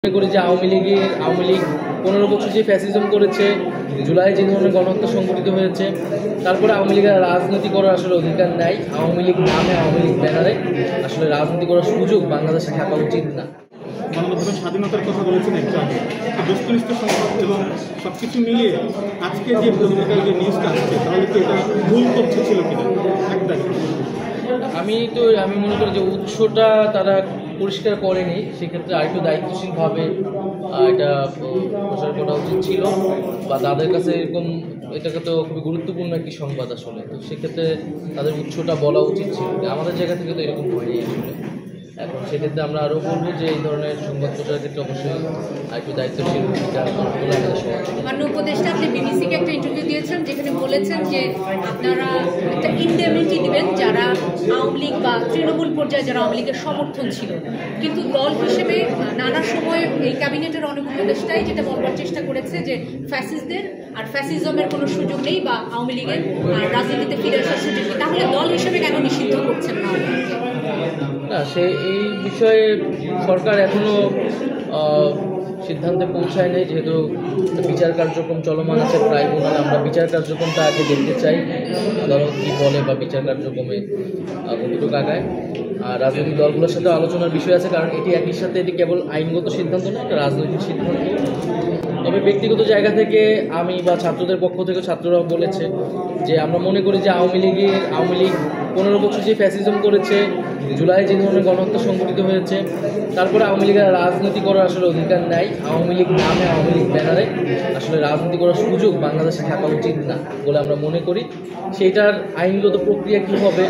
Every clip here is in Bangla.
মনে করি যে আওয়ামী লীগ 15 বছর যে ফ্যাসিজম করেছে, জুলাই যে ধরনের গণহত্যা সংঘটিত হয়েছে, তারপরে আওয়ামী লীগের রাজনীতি করার আসলে অধিকার নাই। আওয়ামী লীগ নামে, আওয়ামী লীগ ব্যানারে আসলে রাজনীতি করার সুযোগ বাংলাদেশে থাকা উচিত না। বাংলাদেশের স্বাধীনতার কথা বলেছেন একটু আগে, বস্তুনিষ্ঠ সংবাদ এবং সবকিছু মিলিয়ে আজকে যে পত্রিকার যে নিউজটা আসছে, তাহলে কি এটা ভুল তথ্য ছিল কিনা? আমি মনে করি যে উৎসটা তারা পরিষ্কার করেনি, সেক্ষেত্রে আরেকটু দায়িত্বশীলভাবে এটা প্রচার করা উচিত ছিল, বা তাদের কাছে এরকম এটাকে তো খুবই গুরুত্বপূর্ণ একটি সংবাদ আসলে, তো সেক্ষেত্রে তাদের উৎসটা বলা উচিত ছিল। আমাদের জায়গা থেকে তো এরকম হয়নি আসলে। এখন সেক্ষেত্রে আমরা আরও বলবো যে এই ধরনের সংবাদ প্রচারের ক্ষেত্রে অবশ্যই আরেকটু দায়িত্বশীল মাননীয় উপদেষ্টা, আপনি বিবিসিকে একটা ইন্টারভিউ দিয়েছেন যেখানে বলেছেন যে আপনারা একটা ইন্ডেমনিটি দিবেন যারা আওয়ামী লীগ বা তৃণমূল পর্যায়ে যারা আওয়ামী লীগের সমর্থন ছিল, কিন্তু দল হিসেবে নানা সময় এই ক্যাবিনেটের অনেক উপদেষ্টাই যেটা বলবার চেষ্টা করেছে যে ফ্যাসিস্টদের আর ফ্যাসিজমের কোনো সুযোগ নেই, বা আওয়ামী লীগের রাজনীতিতে ফিরে আসার সুযোগ নেই। তাহলে দল হিসেবে কেন নিষিদ্ধ করছেন না? এই বিষয়ে সরকার এখনো সিদ্ধান্তে পৌঁছায় নাই, যেহেতু বিচার কার্যক্রম চলমান আছে ট্রাইব্যুনাল। আমরা বিচার কার্যক্রমটা আগে দেখতে চাই, আদালত কী বলে বা বিচার কার্যক্রমে কতটুকু আগায়। আর রাজনৈতিক দলগুলোর সাথে আলোচনার বিষয় আছে, কারণ এটি সাথে এটি কেবল আইনগত সিদ্ধান্ত নয়, একটা রাজনৈতিক সিদ্ধান্ত। তবে ব্যক্তিগত জায়গা থেকে আমি বা ছাত্রদের পক্ষ থেকে ছাত্ররাও বলেছে যে আমরা মনে করি যে আওয়ামী লীগ 15 বছর যে ফ্যাসিজম করেছে, জুলাই যে ধরনের গণহত্যা সংঘটিত হয়েছে, তারপরে আওয়ামী লীগের রাজনীতি করার আসলে অধিকার নাই। আওয়ামী লীগ নামে, আওয়ামী লীগ ব্যানারে আসলে রাজনীতি করার সুযোগ বাংলাদেশে থাকা উচিত না বলে আমরা মনে করি। সেইটার আইনগত প্রক্রিয়া কী হবে,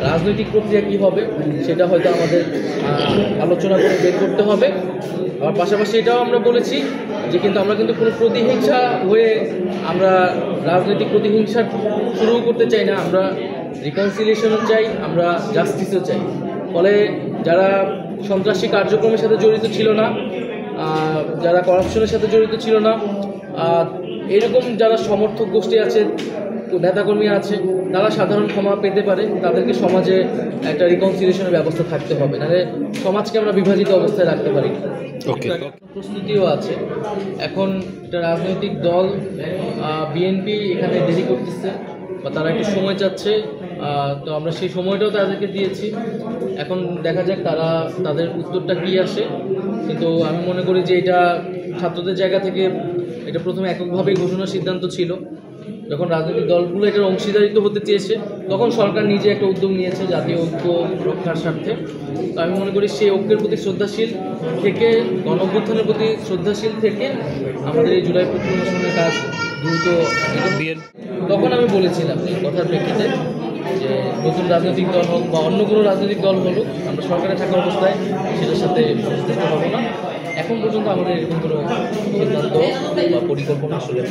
রাজনৈতিক প্রক্রিয়া কী হবে, সেটা হয়তো আমাদের আলোচনা করে বের করতে হবে। আর পাশাপাশি এটাও আমরা বলেছি যে আমরা কিন্তু কোনো প্রতিহিংসা হয়ে আমরা রাজনৈতিক প্রতিহিংসা শুরু করতে চাই না। আমরা রিকনসিলিয়েশনও চাই, আমরা জাস্টিসও চাই। ফলে যারা সন্ত্রাসী কার্যক্রমের সাথে জড়িত ছিল না, যারা করাপশনের সাথে জড়িত ছিল না, এরকম যারা সমর্থক গোষ্ঠী আছে, নেতাকর্মী আছে, তারা সাধারণ ক্ষমা পেতে পারে। তাদেরকে সমাজে একটা রিকনসিলিয়েশনের ব্যবস্থা থাকতে হবে, নাহলে সমাজকে আমরা বিভাজিত অবস্থায় রাখতে পারি। প্রস্তুতিও আছে। এখন একটা রাজনৈতিক দল বিএনপি এখানে দেরি করতেছে, বা তারা একটু সময় চাচ্ছে, তো আমরা সেই সময়টাও তাদেরকে দিয়েছি। এখন দেখা যাক তাদের উত্তরটা কী আসে। কিন্তু আমি মনে করি যে এটা ছাত্রদের জায়গা থেকে এটা প্রথমে এককভাবেই ঘোষণার সিদ্ধান্ত ছিল। যখন রাজনৈতিক দলগুলো এটার অংশীদারিত্ব হতে চেয়েছে, তখন সরকার নিজে একটা উদ্যোগ নিয়েছে জাতীয় ঐক্য রক্ষার স্বার্থে। তো আমি মনে করি সেই ঐক্যের প্রতি শ্রদ্ধাশীল থেকে, গণঅভ্যুত্থানের প্রতি শ্রদ্ধাশীল থেকে আমাদের এই জুলাই প্রক্রিয়ার কাজ দ্রুত। তখন আমি বলেছিলাম এই কথার প্রেক্ষিতে যে নতুন রাজনৈতিক দল হোক বা অন্য কোনো রাজনৈতিক দল হলুক, আমরা সরকারে থাকা অবস্থায় সেটার সাথে সংশ্লিষ্ট হব না। এখন পর্যন্ত আমাদের এরকম কোনো সিদ্ধান্ত বা পরিকল্পনা আসলে